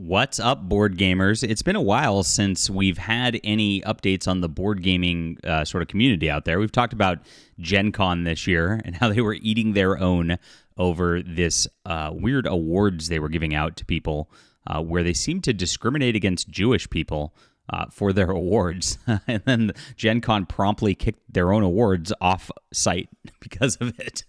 What's up, board gamers? It's been a while since we've had any updates on the board gaming sort of community out there. We've talked about Gen Con this year and how they were eating their own over this weird awards they were giving out to people where they seemed to discriminate against Jewish people for their awards. And then Gen Con promptly kicked their own awards off site because of it.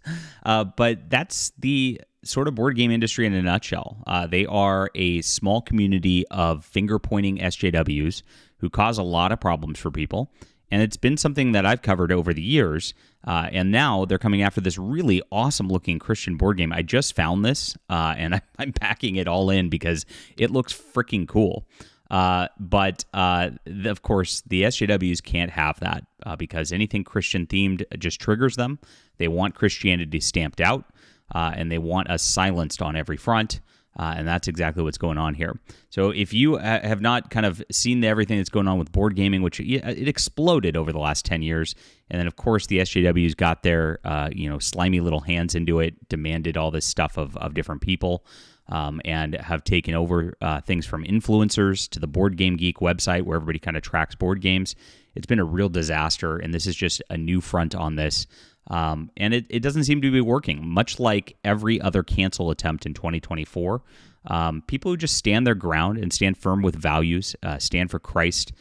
But that's the sort of board game industry in a nutshell. They are a small community of finger-pointing SJWs who cause a lot of problems for people. And it's been something that I've covered over the years. And now they're coming after this really awesome-looking Christian board game. I just found this, and I'm packing it all in because it looks freaking cool. But of course, the SJWs can't have that because anything Christian-themed just triggers them. They want Christianity stamped out. And they want us silenced on every front, and that's exactly what's going on here. So if you have not kind of seen everything that's going on with board gaming, which it exploded over the last 10 years, and then, of course, the SJWs got their slimy little hands into it, demanded all this stuff of different people, and have taken over things from influencers to the Board Game Geek website where everybody kind of tracks board games. It's been a real disaster, and this is just a new front on this. And it doesn't seem to be working, much like every other cancel attempt in 2024. People who just stand their ground and stand firm with values, stand for Christ,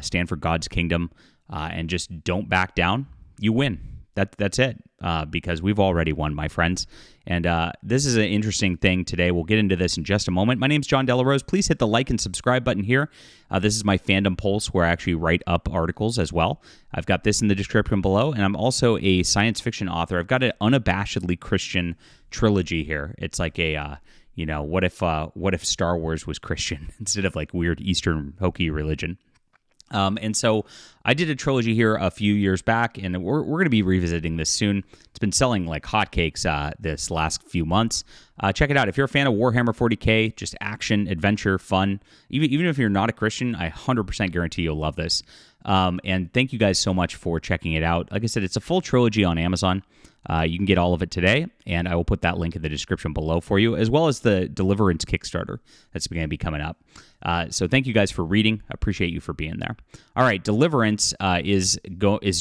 stand for God's kingdom, and just don't back down, you win. That's it, because we've already won, my friends. And this is an interesting thing today. We'll get into this in just a moment. My name's John Delarose. Please hit the like and subscribe button here. This is my Fandom Pulse, where I actually write up articles as well. I've got this in the description below, and I'm also a science fiction author. I've got an unabashedly Christian trilogy here. It's like a, what if Star Wars was Christian instead of like weird Eastern hokey religion? And so I did a trilogy here a few years back, and we're going to be revisiting this soon. It's been selling like hotcakes this last few months. Check it out. If you're a fan of Warhammer 40K, just action, adventure, fun, even if you're not a Christian, I 100% guarantee you'll love this. And thank you guys so much for checking it out. Like I said, it's a full trilogy on Amazon. You can get all of it today, and I will put that link in the description below for you, as well as the Deliverance Kickstarter that's going to be coming up. So thank you guys for reading. I appreciate you for being there. All right, Deliverance is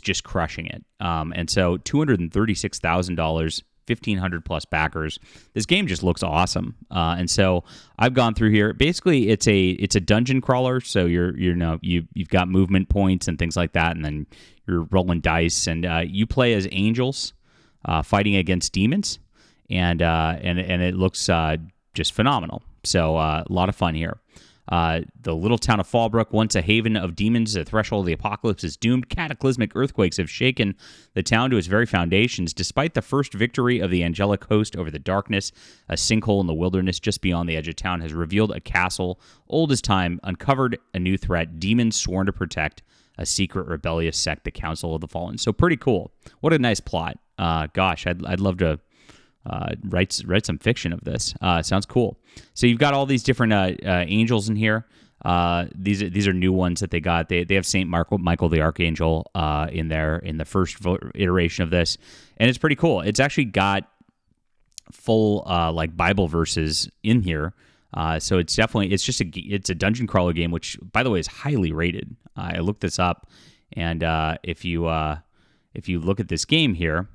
just crushing it. And so $236,000, 1,500 plus backers. This game just looks awesome. And so I've gone through here. Basically, it's a dungeon crawler. So you've got movement points and things like that, and then you're rolling dice, and you play as angels fighting against demons, and it looks just phenomenal. So a lot of fun here. The little town of Fallbrook, once a haven of demons, the threshold of the apocalypse is doomed. Cataclysmic earthquakes have shaken the town to its very foundations. Despite the first victory of the angelic host over the darkness, a sinkhole in the wilderness just beyond the edge of town has revealed a castle old as time, uncovered a new threat, demons sworn to protect a secret rebellious sect, the Council of the Fallen. So pretty cool. What a nice plot. Gosh, I'd love to write some fiction of this. Sounds cool. So you've got all these different angels in here. These are new ones that they got. They have Saint Michael the Archangel in there in the first iteration of this, and it's pretty cool. It's actually got full like Bible verses in here. So it's a dungeon crawler game, which by the way is highly rated. I looked this up, and if you look at this game here.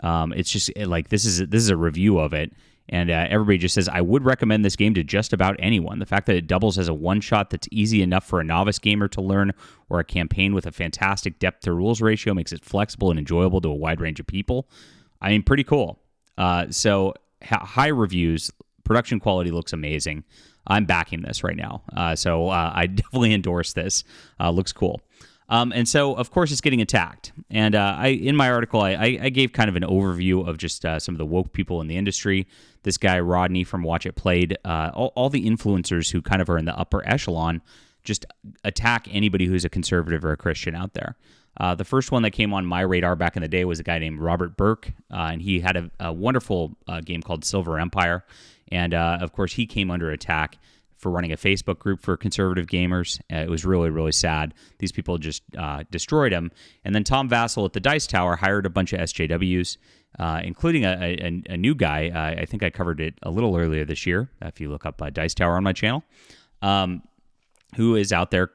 It's just like this is a review of it, and everybody just says I would recommend this game to just about anyone. The fact that it doubles as a one-shot that's easy enough for a novice gamer to learn, or a campaign with a fantastic depth to rules ratio makes it flexible and enjoyable to a wide range of people. I mean, pretty cool. So high reviews, production quality looks amazing. I'm backing this right now, so I definitely endorse this. Looks cool. And so, of course, it's getting attacked. And in my article, I gave kind of an overview of just some of the woke people in the industry. This guy, Rodney from Watch It Played, all the influencers who kind of are in the upper echelon just attack anybody who's a conservative or a Christian out there. The first one that came on my radar back in the day was a guy named Robert Burke, and he had a wonderful game called Silver Empire. And, of course, he came under attack for running a Facebook group for conservative gamers. It was really, really sad. These people just destroyed him. And then Tom Vassell at the Dice Tower hired a bunch of SJWs, including a new guy. I think I covered it a little earlier this year, if you look up Dice Tower on my channel. who is out there,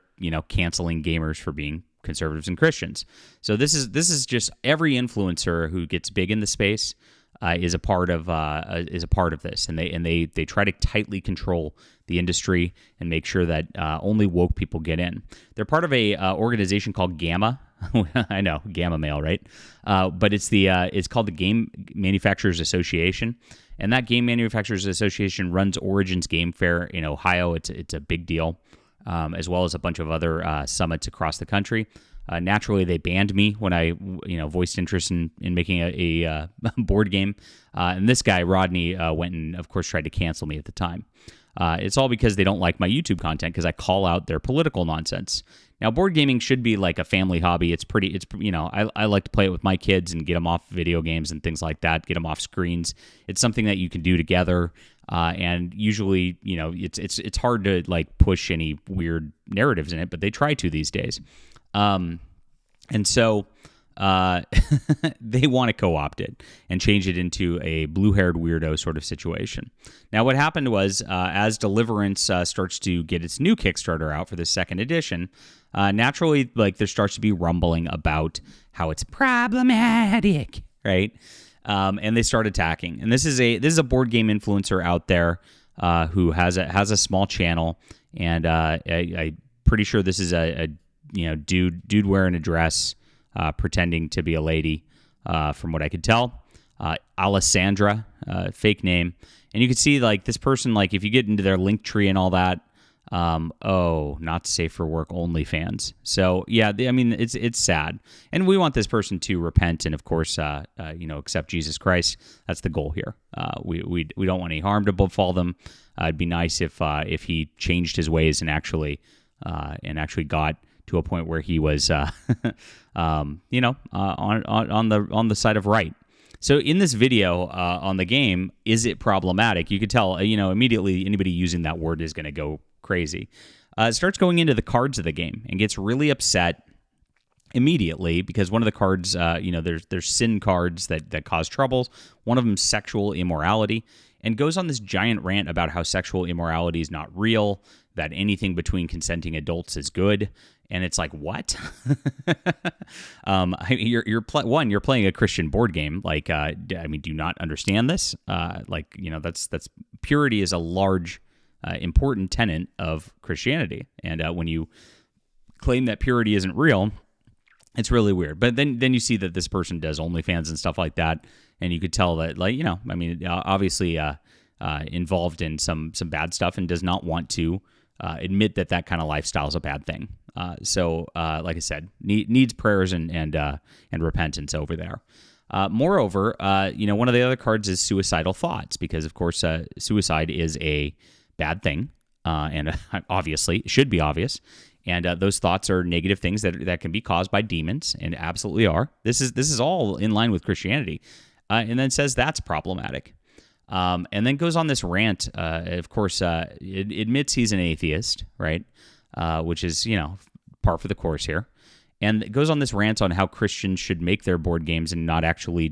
canceling gamers for being conservatives and Christians. So this is just every influencer who gets big in the space is a part of this, and they try to tightly control the industry and make sure that only woke people get in. They're part of a organization called Gamma. I know, Gamma Male, right? But it's called the Game Manufacturers Association, and that Game Manufacturers Association runs Origins Game Fair in Ohio. It's a big deal, as well as a bunch of other summits across the country. Naturally, they banned me when I voiced interest in making a board game, and this guy Rodney went and of course tried to cancel me at the time. It's all because they don't like my YouTube content because I call out their political nonsense. Now, board gaming should be like a family hobby. I like to play it with my kids and get them off video games and things like that, get them off screens. It's something that you can do together, and usually, it's hard to like push any weird narratives in it, but they try to these days. And so they want to co-opt it and change it into a blue-haired weirdo sort of situation. Now, what happened was, as Deliverance starts to get its new Kickstarter out for the second edition, naturally, like there starts to be rumbling about how it's problematic, right? And they start attacking. And this is a board game influencer out there who has a small channel, and I'm pretty sure this is a dude wearing a dress, pretending to be a lady, from what I could tell. Alessandra, fake name. And you can see, like, this person, like, if you get into their link tree and all that, not safe for work, OnlyFans. So, yeah, it's sad. And we want this person to repent and, of course, accept Jesus Christ. That's the goal here. We don't want any harm to befall them. It'd be nice if he changed his ways and actually got to a point where he was, on the side of right. So in this video on the game, is it problematic? You could tell, immediately anybody using that word is going to go crazy. It starts going into the cards of the game and gets really upset immediately because one of the cards, there's sin cards that cause troubles. One of them, sexual immorality, and goes on this giant rant about how sexual immorality is not real, that anything between consenting adults is good. And it's like, what? You're playing a Christian board game. Like, do you not understand this? That's purity is a large, important tenet of Christianity. And when you claim that purity isn't real, it's really weird. But then you see that this person does OnlyFans and stuff like that, and you could tell that, obviously involved in some bad stuff and does not want to admit that kind of lifestyle is a bad thing. So, like I said, needs prayers and repentance over there. Moreover, one of the other cards is suicidal thoughts because, of course, suicide is a bad thing, and obviously it should be obvious. And those thoughts are negative things that can be caused by demons, and absolutely are. This is all in line with Christianity, and then says that's problematic. And then goes on this rant. Of course, it admits he's an atheist, right? Which is, par for the course here. And it goes on this rant on how Christians should make their board games and not actually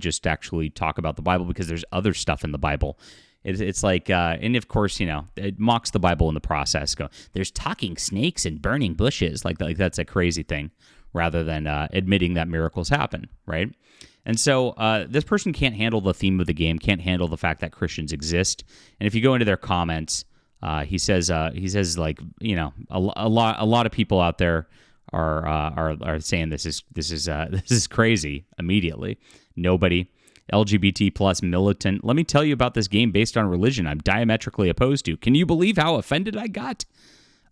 talk about the Bible because there's other stuff in the Bible. It's like, and of course, it mocks the Bible in the process. There's talking snakes and burning bushes. Like that's a crazy thing rather than admitting that miracles happen, right? And so this person can't handle the theme of the game, can't handle the fact that Christians exist. And if you go into their comments, he says like, a lot of people out there are saying this is crazy immediately. Nobody. LGBT plus militant. Let me tell you about this game based on religion I'm diametrically opposed to. Can you believe how offended I got?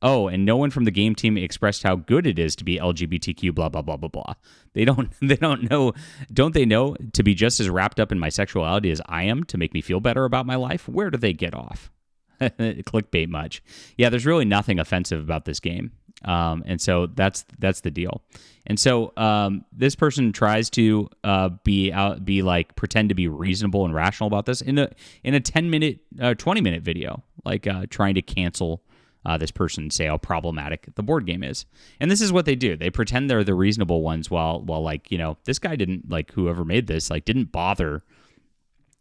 Oh, and no one from the game team expressed how good it is to be LGBTQ, blah, blah, blah, blah, blah. They don't know. Don't they know to be just as wrapped up in my sexuality as I am to make me feel better about my life? Where do they get off? Clickbait much. Yeah, there's really nothing offensive about this game. And so that's the deal. And so this person tries to pretend to be reasonable and rational about this in a 10-minute, 20-minute video, like trying to cancel this person, say how problematic the board game is. And this is what they do. They pretend they're the reasonable ones while this guy didn't, whoever made this, didn't bother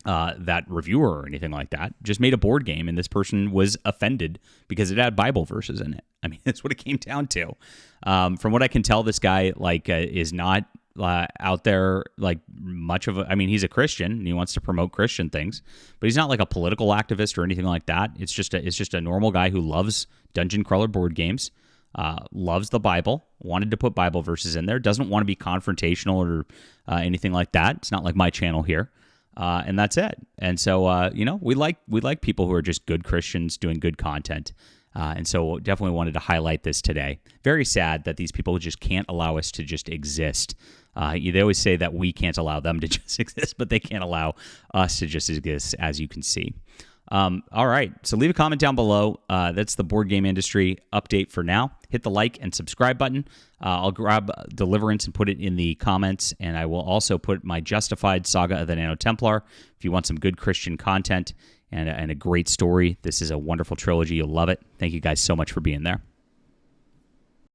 that reviewer or anything like that. Just made a board game, and this person was offended because it had Bible verses in it. I mean, that's what it came down to. From what I can tell, this guy is not out there like much of a. I mean, he's a Christian and he wants to promote Christian things, but he's not like a political activist or anything like that. It's just a normal guy who loves dungeon crawler board games. Loves the Bible, wanted to put Bible verses in there, doesn't want to be confrontational or anything like that. It's not like my channel here. And that's it. And so, we like people who are just good Christians doing good content. And so definitely wanted to highlight this today. Very sad that these people just can't allow us to just exist. They always say that we can't allow them to just exist, but they can't allow us to just exist, as you can see. All right, so leave a comment down below. That's the board game industry update for now. Hit the like and subscribe button. I'll grab Deliverance and put it in the comments, and I will also put my Justified Saga of the Nano Templar. If you want some good Christian content and a great story, this is a wonderful trilogy. You'll love it. Thank you guys so much for being there.